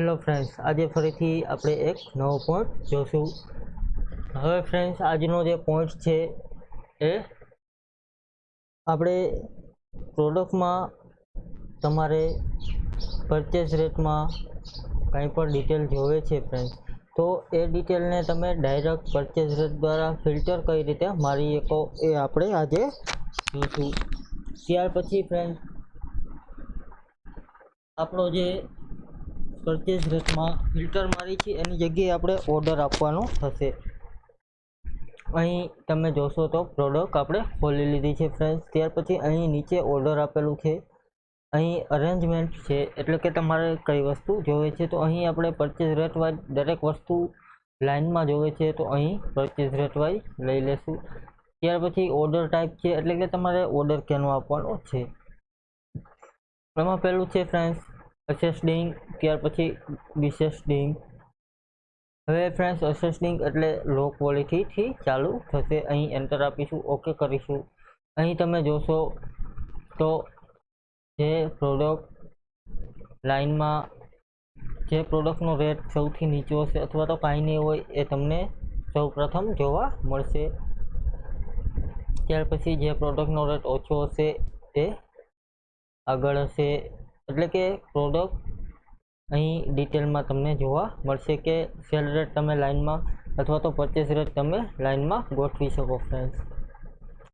Hello friends, આજે ફરીથી આપણે એક નવો પોઈન્ટ જોશું. હવે ફ્રેન્ડ્સ, આજનો જે પોઈન્ટ છે એ આપણે પ્રોડક્ટમાં તમારે પરચેસ રેટમાં કંઈ પણ ડિટેલ જોવે છે ફ્રેન્ડ્સ, તો એ ડિટેલને તમે ડાયરેક્ટ પરચેસ રેટ દ્વારા ફિલ્ટર કઈ રીતે મારી શકો એ આપણે આજે જોઈશું. ત્યાર પછી ફ્રેન્ડ્સ, આપણો જે પરચેસ રેટમાં ફિલ્ટર મારી છે એની જગ્યાએ આપણે ઓર્ડર આપવાનો થશે. અહીં તમે જોશો તો પ્રોડક્ટ આપણે ખોલી લીધી છે ફ્રેન્ડ્સ. ત્યાર પછી અહીં નીચે ઓર્ડર આપેલું છે, અહીં અરેન્જમેન્ટ છે, એટલે કે તમારે કઈ વસ્તુ જોવે છે. તો અહીં આપણે પરચેસ રેટ વાઇઝ દરેક વસ્તુ લાઇનમાં જોવે છે, તો અહીં પરચેસ રેટ વાઇઝ લઈ લેશું. ત્યાર પછી ઓર્ડર ટાઈપ છે, એટલે કે તમારે ઓર્ડર કેનો આપવાનો છે. એમાં પહેલું છે ફ્રેન્ડ્સ અસેસ્ડિંગ, ત્યાર પછી ડિસેસ્ડિંગ. હવે ફ્રેન્ડ્સ, અસેસ્ડિંગ એટલે લો ક્વોલિટીથી ચાલુ થશે. અહીં એન્ટર આપીશું, ઓકે કરીશું. અહીં તમે જોશો તો જે પ્રોડક્ટ લાઇનમાં જે પ્રોડક્ટનો રેટ સૌથી નીચો હશે અથવા તો કાંઈ નહીં હોય એ તમને સૌ પ્રથમ જોવા મળશે. ત્યાર પછી જે પ્રોડક્ટનો રેટ ઓછો હશે તે આગળ હશે, એટલે કે પ્રોડક્ટ અહીં ડિટેલમાં તમને જોવા મળશે કે સેલ રેટ તમે લાઇનમાં અથવા તો પરચેસ રેટ તમે લાઇનમાં ગોઠવી શકો ફ્રેન્ડ્સ.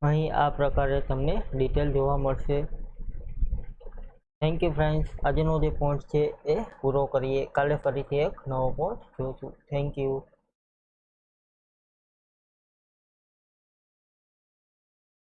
અહીં આ પ્રકારે તમને ડિટેલ જોવા મળશે. Thank you friends. આજનો જે પોઈન્ટ છે એ પૂરો કરીએ. કાલે ફરીથી એક નવો પોઈન્ટ જોઈશું. Thank you.